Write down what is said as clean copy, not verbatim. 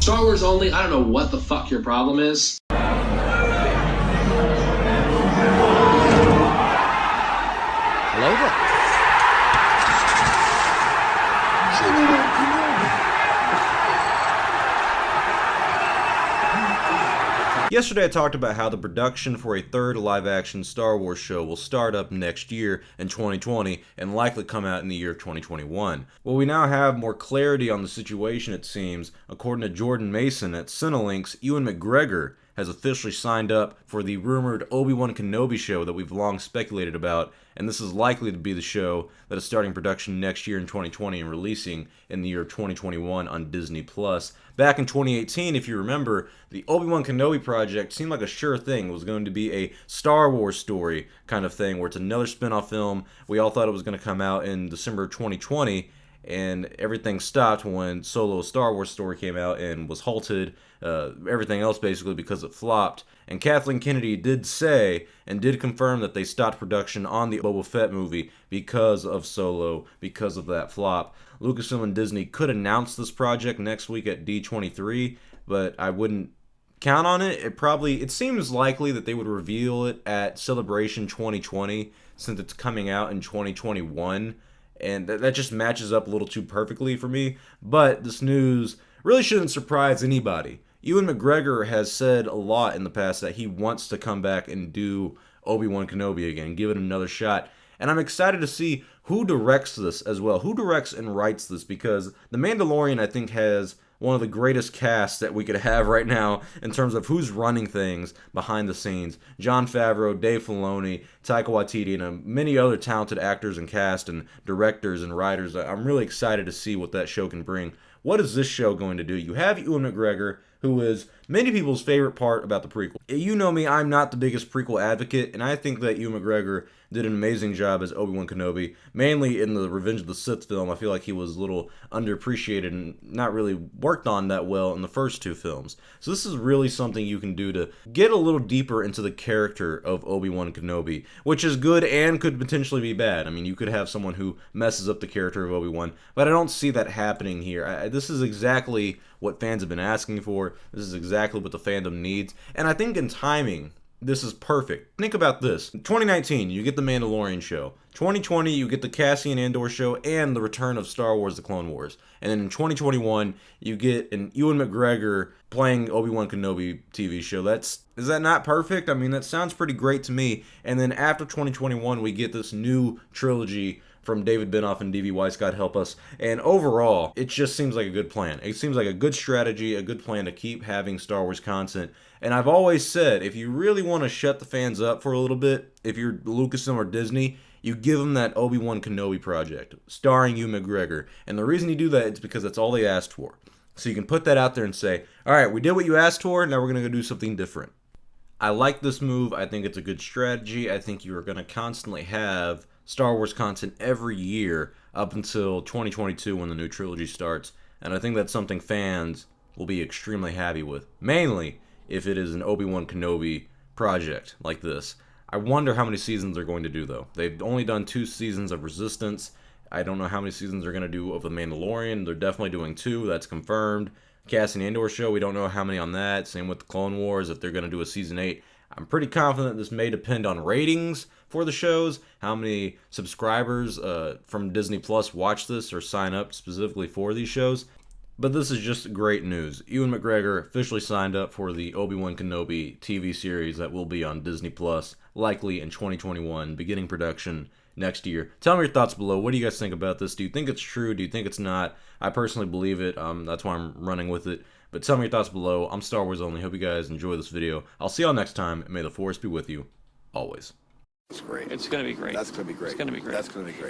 Star Wars only, I don't know what the fuck your problem is. Hello there. Yesterday I talked about how the production for a third live-action Star Wars show will start up next year in 2020 and likely come out in the year of 2021. Well, we now have more clarity on the situation, it seems. According to Jordan Mason at Cineflix, Ewan Mcgregor has officially signed up for the rumored Obi-Wan Kenobi show that we've long speculated about, and this is likely to be the show that is starting production next year in 2020 and releasing in the year of 2021 on Disney+. Back in 2018, if you remember, the Obi-Wan Kenobi project seemed like a sure thing. It was going to be a Star Wars story kind of thing, where it's another spin-off film. We all thought it was going to come out in December 2020, and everything stopped when Solo: Star Wars Story came out and was halted. Everything else basically because it flopped. And Kathleen Kennedy did say and did confirm that they stopped production on the Boba Fett movie because of Solo, because of that flop. Lucasfilm and Disney could announce this project next week at D23, but I wouldn't count on it. It seems likely that they would reveal it at Celebration 2020 since it's coming out in 2021. And that just matches up a little too perfectly for me. But this news really shouldn't surprise anybody. Ewan McGregor has said a lot in the past that he wants to come back and do Obi-Wan Kenobi again, give it another shot. And I'm excited to see who directs this as well. Who directs and writes this, because The Mandalorian, I think, has one of the greatest casts that we could have right now in terms of who's running things behind the scenes. Jon Favreau, Dave Filoni, Taika Waititi, and many other talented actors and cast and directors and writers. I'm really excited to see what that show can bring. What is this show going to do? You have Ewan McGregor, who is many people's favorite part about the prequel. You know me, I'm not the biggest prequel advocate, and I think that Ewan McGregor did an amazing job as Obi-Wan Kenobi, mainly in the Revenge of the Sith film. I feel like he was a little underappreciated and not really worked on that well in the first two films. So this is really something you can do to get a little deeper into the character of Obi-Wan Kenobi, which is good and could potentially be bad. I mean, you could have someone who messes up the character of Obi-Wan, but I don't see that happening here. This is exactly what fans have been asking for. This is exactly what the fandom needs. And I think in timing, this is perfect. Think about this. In 2019, you get The Mandalorian show. 2020, you get the Cassian Andor show and the return of Star Wars: The Clone Wars. And then in 2021, you get an Ewan McGregor playing Obi-Wan Kenobi TV show. Is that not perfect? I mean, that sounds pretty great to me. And then after 2021, we get this new trilogy from David Benioff and D.B. Weiss, God help us. And overall, it just seems like a good plan. It seems like a good strategy, a good plan to keep having Star Wars content. And I've always said, if you really want to shut the fans up for a little bit, if you're Lucasfilm or Disney, you give them that Obi-Wan Kenobi project, starring Ewan McGregor. And the reason you do that is because that's all they asked for. So you can put that out there and say, all right, we did what you asked for, now we're going to go do something different. I like this move. I think it's a good strategy. I think you are going to constantly have Star Wars content every year up until 2022 when the new trilogy starts. And I think that's something fans will be extremely happy with. Mainly if it is an Obi-Wan Kenobi project like this. I wonder how many seasons they're going to do, though. They've only done 2 seasons of Resistance. I don't know how many seasons they're going to do of The Mandalorian. They're definitely doing 2. That's confirmed. Cassian Andor show, we don't know how many on that. Same with the Clone Wars, if they're going to do a season 8. I'm pretty confident this may depend on ratings for the shows, how many subscribers from Disney Plus watch this or sign up specifically for these shows. But this is just great news. Ewan McGregor officially signed up for the Obi-Wan Kenobi TV series that will be on Disney Plus, likely in 2021, beginning production next year. Tell me your thoughts below. What do you guys think about this? Do you think it's true? Do you think it's not? I personally believe it. That's why I'm running with it. But tell me your thoughts below. I'm Star Wars Only. Hope you guys enjoy this video. I'll see y'all next time. May the Force be with you, always. It's great. It's going to be great. That's going to be great. It's going to be great. That's going to be great.